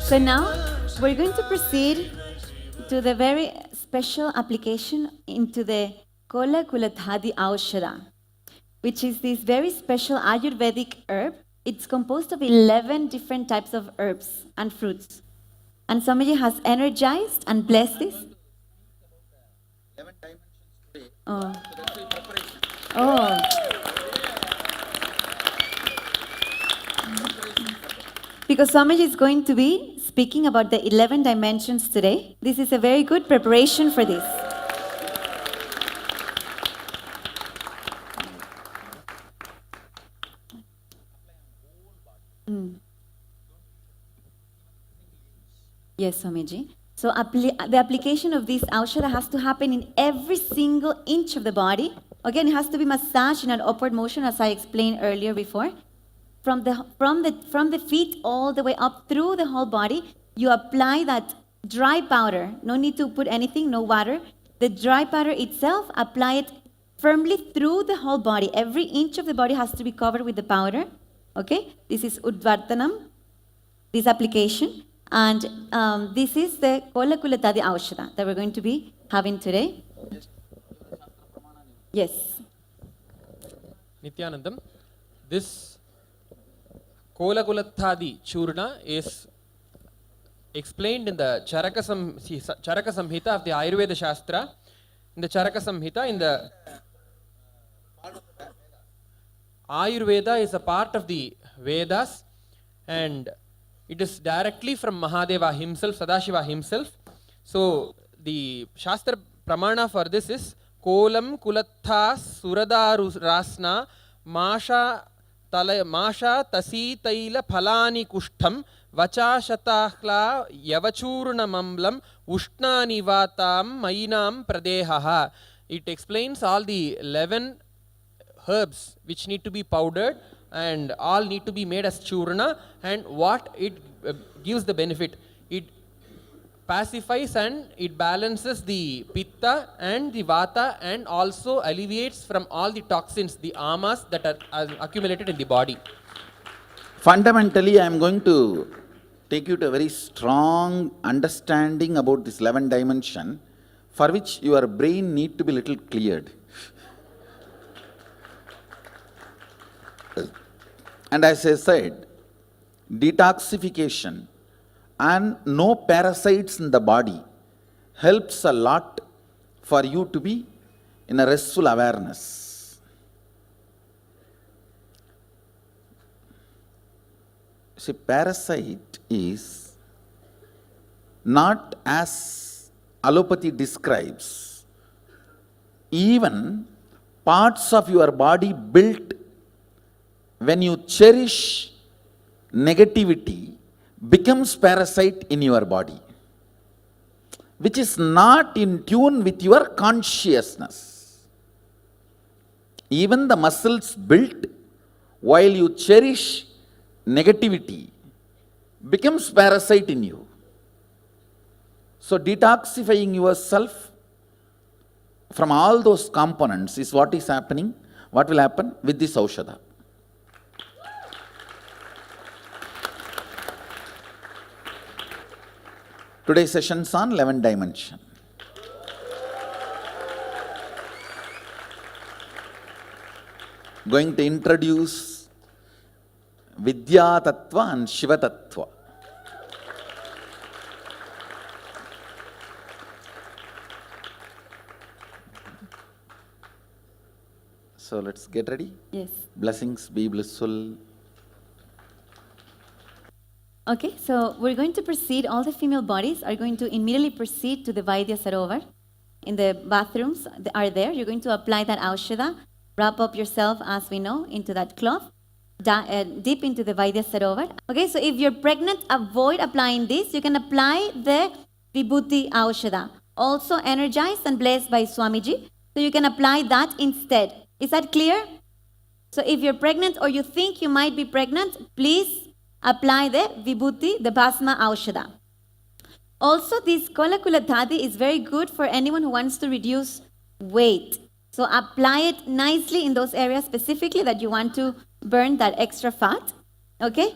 So now we're going to proceed to the very special application into the Kola Kuladhadi Aushada, which is this very special Ayurvedic herb. It's composed of 11 different types of herbs and fruits. And somebody has energized and blessed this. 11 dimensions today. Oh. So that's why preparation. Oh. Because Swamiji is going to be speaking about the 11 dimensions today. This is a very good preparation for this. Yes, Swamiji. So the application of this Aushada has to happen in every single inch of the body. Again, it has to be massaged in an upward motion, as I explained earlier before. From the feet all the way up through the whole body, you apply that dry powder. No need to put anything, no water. The dry powder itself, apply it firmly through the whole body. Every inch of the body has to be covered with the powder. Okay? This is Udvartanam, this application. And this is the Kola Kuladhadi Aushada that we're going to be having today. Yes. Nityanandam, this Kola Kuladhadi Churna is explained in the Charaka Samhita of the Ayurveda Shastra. In the Charaka Samhita, in the Ayurveda is a part of the Vedas, and it is directly from Mahadeva himself, Sadashiva himself. So the Shastra Pramana for this is Kolam Kulatha Suradaru Rasna Masha Tasi Taila Phalani Kushtam Vacha Shatahla Yavachurna Mamlam Ushnani Vatam Mainam Pradehaha. It explains all the 11 herbs which need to be powdered and all need to be made as churna, and what it gives the benefit. It pacifies and it balances the pitta and the vata, and also alleviates from all the toxins, the amas that are accumulated in the body. Fundamentally, I am going to take you to a very strong understanding about this 11 dimension, for which your brain need to be little cleared. And as I said, detoxification and no parasites in the body helps a lot for you to be in a restful awareness. See, parasite is not as allopathy describes. Even parts of your body built when you cherish negativity becomes parasite in your body, which is not in tune with your consciousness. Even the muscles built while you cherish negativity becomes parasite in you. So detoxifying yourself from all those components is what is happening, what will happen with this Aushada. Today's session is on 11 dimension. Going to introduce Vidya Tattva and Shiva Tattva. So let's get ready. Yes. Blessings be blissful. Okay, so we're going to proceed. All the female bodies are going to immediately proceed to the Vaidya Sarovar. In the bathrooms are there. You're going to apply that Aushada. Wrap up yourself, as we know, into that cloth. Dip into the Vaidya Sarovar. Okay, so if you're pregnant, avoid applying this. You can apply the Vibhuti Aushada. Also energized and blessed by Swamiji. So you can apply that instead. Is that clear? So if you're pregnant or you think you might be pregnant, please apply the Vibhuti, the Bhasma Aushada. Also, this Kola Kuladhadi is very good for anyone who wants to reduce weight. So apply it nicely in those areas specifically that you want to burn that extra fat. Okay?